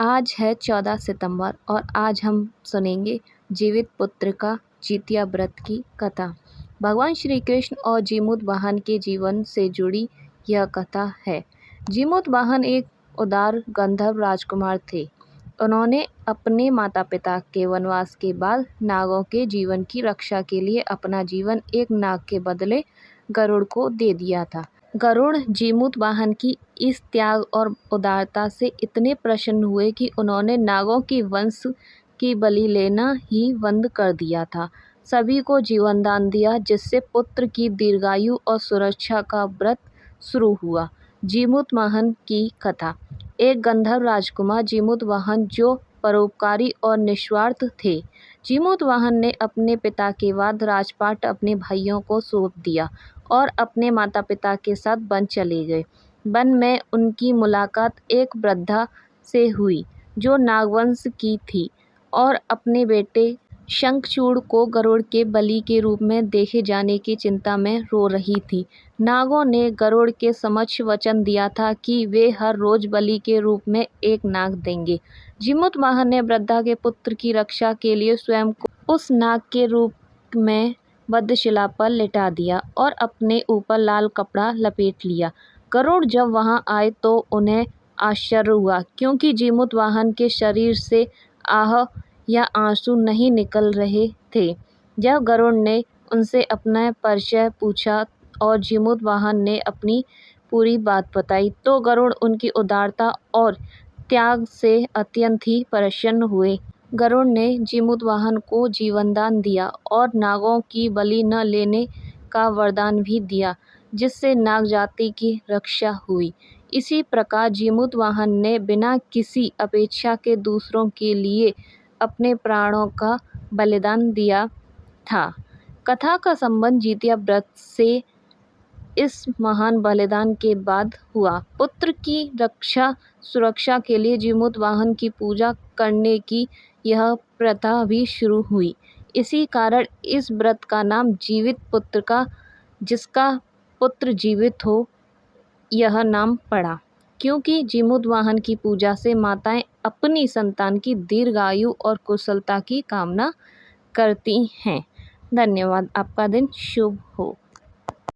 आज है 14 सितंबर और आज हम सुनेंगे जीवित पुत्र का जितिया व्रत की कथा। भगवान श्री कृष्ण और जीमूतवाहन के जीवन से जुड़ी यह कथा है। जीमूतवाहन एक उदार गंधर्व राजकुमार थे। उन्होंने अपने माता पिता के वनवास के बाद नागों के जीवन की रक्षा के लिए अपना जीवन एक नाग के बदले गरुड़ को दे दिया था। गरुड़ जीमूतवाहन की इस त्याग और उदारता से इतने प्रसन्न हुए कि उन्होंने नागों की वंश की बलि लेना ही बंद कर दिया था। सभी को जीवन दान दिया, जिससे पुत्र की दीर्घायु और सुरक्षा का व्रत शुरू हुआ। जीमूतवाहन की कथा। एक गंधर्व राजकुमार जीमूतवाहन जो परोपकारी और निस्वार्थ थे। जीमूतवाहन ने अपने पिता के बाद राजपाट अपने भाइयों को सौंप दिया और अपने माता पिता के साथ वन चले गए। वन में उनकी मुलाकात एक वृद्धा से हुई जो नागवंश की थी और अपने बेटे शंखचूड़ को गरुड़ के बलि के रूप में देखे जाने की चिंता में रो रही थी। नागों ने गरुड़ के समक्ष वचन दिया था कि वे हर रोज बलि के रूप में एक नाग देंगे। जीमूतवाहन ने वृद्धा के पुत्र की रक्षा के लिए स्वयं को उस नाग के रूप में वधशिला पर लिटा दिया और अपने ऊपर लाल कपड़ा लपेट लिया। गरुड़ जब वहां आए तो उन्हें आश्चर्य हुआ, क्योंकि जीमूतवाहन के शरीर से आह या आंसू नहीं निकल रहे थे। जब गरुड़ ने उनसे अपना परिचय पूछा और जीमूतवाहन ने अपनी पूरी बात बताई, तो गरुड़ उनकी उदारता और त्याग से अत्यंत ही प्रसन्न हुए। गरुड़ ने जीमूतवाहन को जीवनदान दिया और नागों की बलि न लेने का वरदान भी दिया, जिससे नाग जाति की रक्षा हुई। इसी प्रकार जीमूतवाहन ने बिना किसी अपेक्षा के दूसरों के लिए अपने प्राणों का बलिदान दिया था। कथा का संबंध जितिया व्रत से इस महान बलिदान के बाद हुआ। पुत्र की रक्षा सुरक्षा के लिए जीमूतवाहन की पूजा करने की यह प्रथा भी शुरू हुई। इसी कारण इस व्रत का नाम जीवित पुत्र का, जिसका पुत्र जीवित हो, यह नाम पड़ा, क्योंकि जीमूतवाहन की पूजा से माताएं अपनी संतान की दीर्घायु और कुशलता की कामना करती हैं। धन्यवाद। आपका दिन शुभ हो।